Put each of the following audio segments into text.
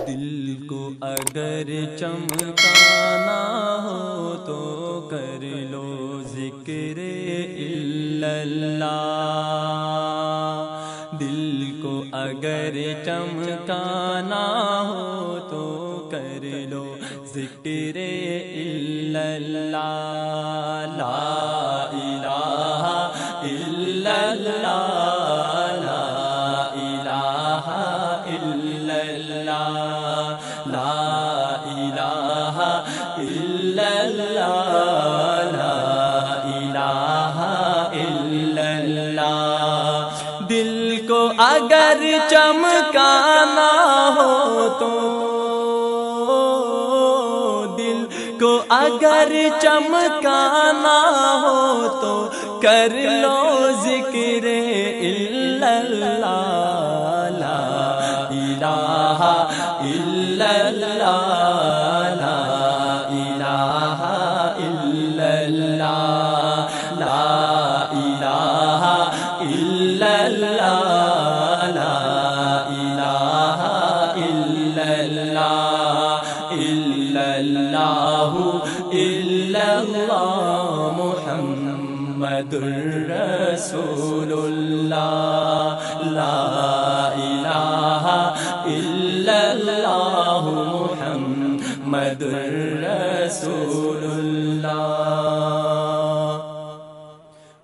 دل کو اگر چمکانا ہو تو کر لو ذکر اللہ، دل کو اگر چمکانا ہو تو کر لو ذکر اللہ، لا الہ الا اللہ، لا الہ الا اللہ، لا الہ الا اللہ، لا الہ الا اللہ۔ دل کو اگر چمکانا ہو تو، دل کو اگر چمکانا ہو تو کر لو ذکر اللہ، لا الہ الا اللہ، لا الہ الا اللہ، لا الہ الا اللہ، لا الہ الا اللہ، الا اللہ الا اللہ محمد الرسول اللہ، لا الہ الا اللہ محمد الرسول اللہ۔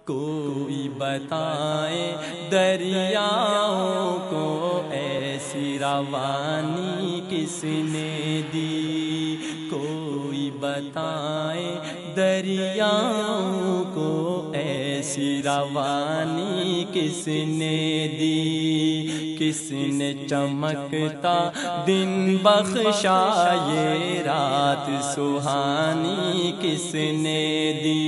کوئی بتائے دریاؤں کو ایسی روانی کس نے دی، کوئی بتائے دریاؤں کو ایسی روانی کس نے دی، کس نے چمکتا دن بخشا یہ رات سہانی کس نے دی،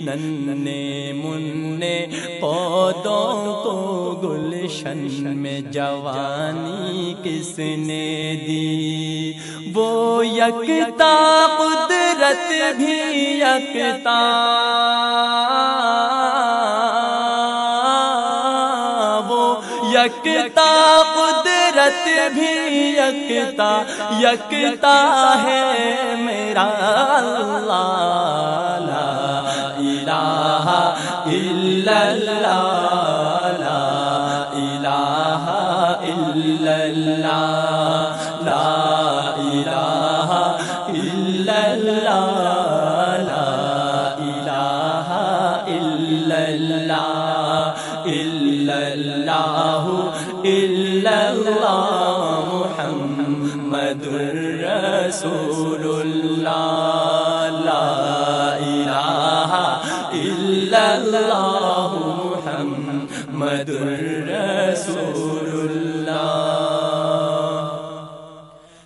ننھے منھے پودوں کو گلشن میں جوانی کس نے دی، وہ یکتا قدرت بھی یکتا، وہ یکتا قدرت بھی یکتا، یکتا ہے میرا اللہ، لا الہ الا اللہ، لا الہ الا اللہ، لا الہ الا اللہ، لا الہ الا اللہ، الا اللہ الا اللہ محمد الرسول اللہ، لا الہ الا اللہ محمد الرسول اللہ۔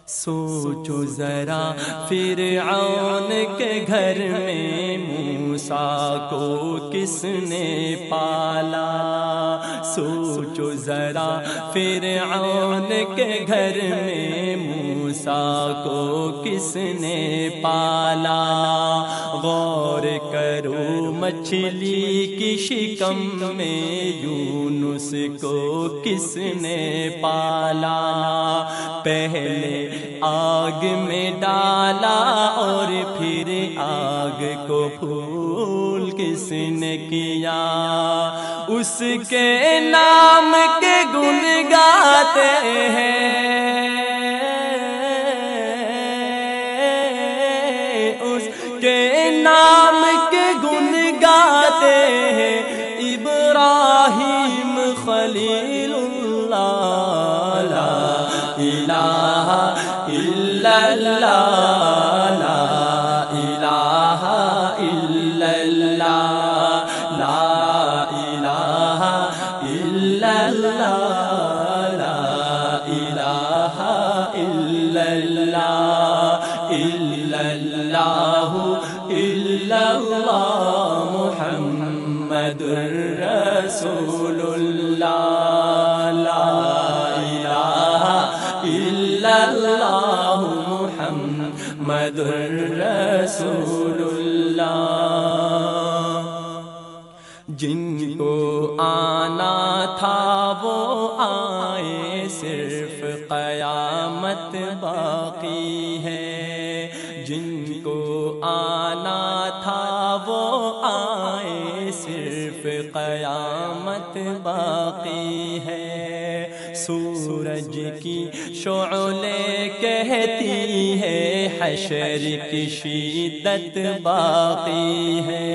سوچو ذرا فرعون کے گھر میں موسیٰ کو کس نے پالا، سوچو ذرا فرعون کے گھر میں موسیٰ کو کس نے پالا، غور کرو مچھلی کی شکم میں یونس کو کس نے پالا، پہلے آگ میں ڈالا اور پھر آگ کو پھول کس نے کیا، اس کے نام کے گن گاتے ہیں، اس کے نام کے گن گاتے ہیں ابراہیم خلیل اللہ، لا الہ الا اللہ، لا الہ الا اللہ، لا الہ الا اللہ، لا الہ الا اللہ، الا اللہ الا اللہ محمد الرسول اللہ، لا الہ الا اللہ محمد الرسول اللہ۔ جن کو آنا تھا وہ آئے، صرف قیامت کو آنا تھا وہ آئے، صرف قیامت باقی ہے۔ سورج کی شعلے کہتی ہے حشر کی شدت باقی ہے،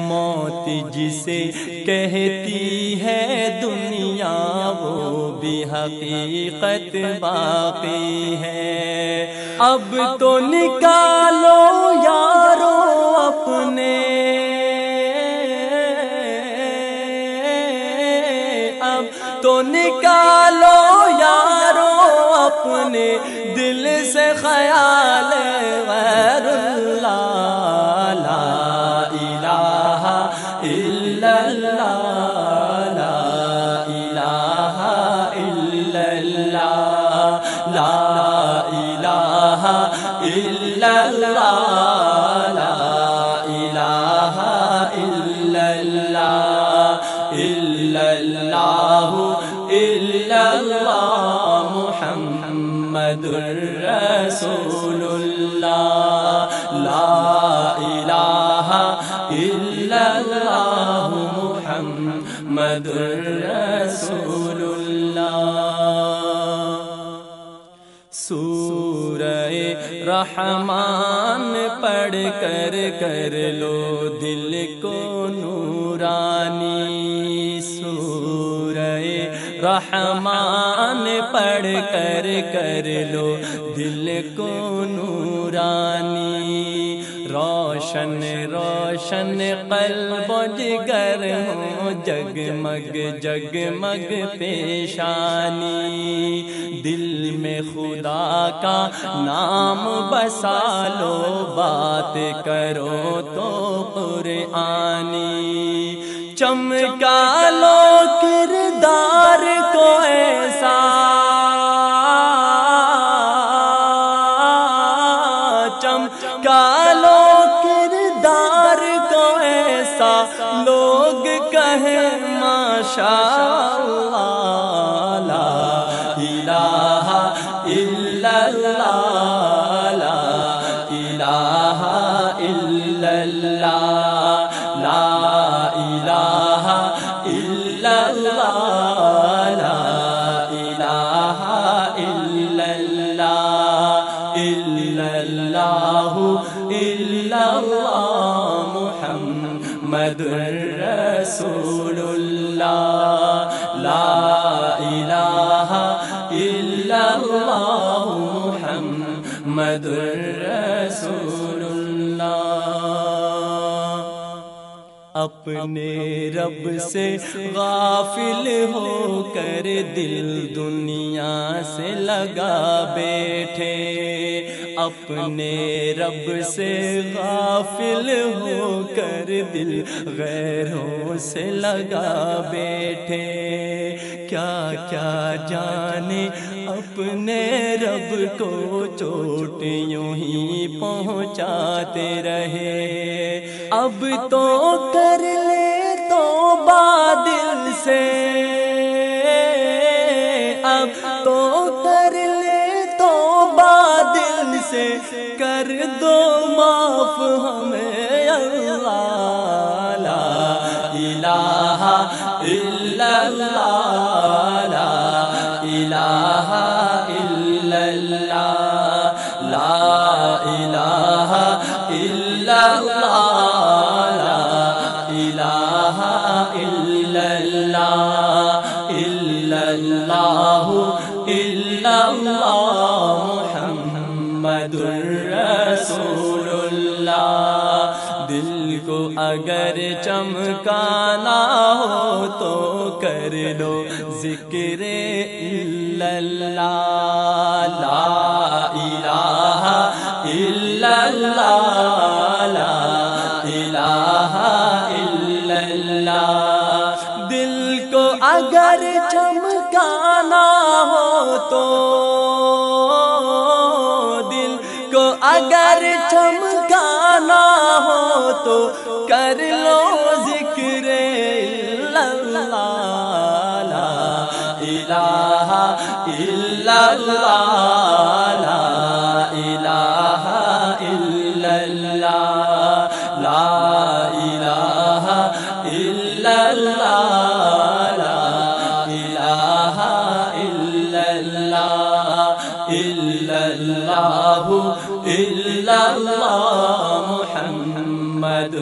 موت جسے کہتی ہے دنیا وہ بھی حقیقت باقی ہے۔ اب تو نکالو یارو اپنے، اب تو نکالو یارو اپنے دل سے خیال غیر اللہ، لا الہ الا اللہ، لا الہ الا اللہ، لا الہ الا اللہ، لا الہ الا اللہ، الا اللہ الا اللہ، محمد رسول اللہ، لا الہ الا اللہ، محمد رسول اللہ۔ سورہ رحمان پڑھ کر لو دل کو نورانی، سورہ رحمان پڑھ کر لو دل کو نورانی، روشن روشن قلب و جگر ہو، جگمگ جگمگ پیشانی، دل میں خدا کا نام بسا لو، بات کرو تو قرآنی، چمکا لو کردار کو ایسا، چمکا لو کردار کو ایسا، لوگ کہیں ماشاءاللہ، لا الہ الا اللہ، لا الہ الا اللہ، لا الہ الا اللہ، لا الہ الا اللہ، الا اللہ الا اللہ، محمد رسول اللہ، لا الہ الا اللہ، محمد رسول اللہ۔ اپنے رب سے غافل ہو کر دل دنیا سے لگا بیٹھے، اپنے رب سے غافل ہو کر دل غیروں سے لگا بیٹھے، کیا کیا جانے اپنے رب کو چوٹ یوں ہی پہنچاتے رہے، اب تو کر لے توبہ دل سے، اب تو کر لے توبہ دل سے، کر دو معاف ہمیں اللہ، لا الہ الا اللہ، لا الہ الا اللہ، لا الہ الا اللہ، لا الہ الا اللہ، الا اللہ الا اللہ، محمد رسول اللہ۔ دل کو اگر چمکانا ہو تو کر لو ذکر الا اللہ، لا الہ الا اللہ، لا الہ الا اللہ۔ دل کو اگر چمکانا ہو تو، دل کو اگر چمکانا ہو تو کر لو ذکر اللہ، لا الہ الا اللہ، لا الہ الا اللہ محمد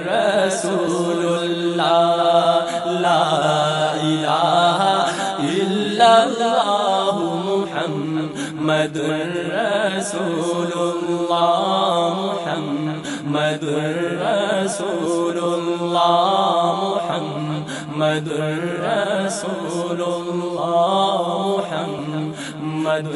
رسول اللہ لا الہ الا اللہ محمد رسول اللہ محمد رسول اللہ محمد رسول اللہ محمد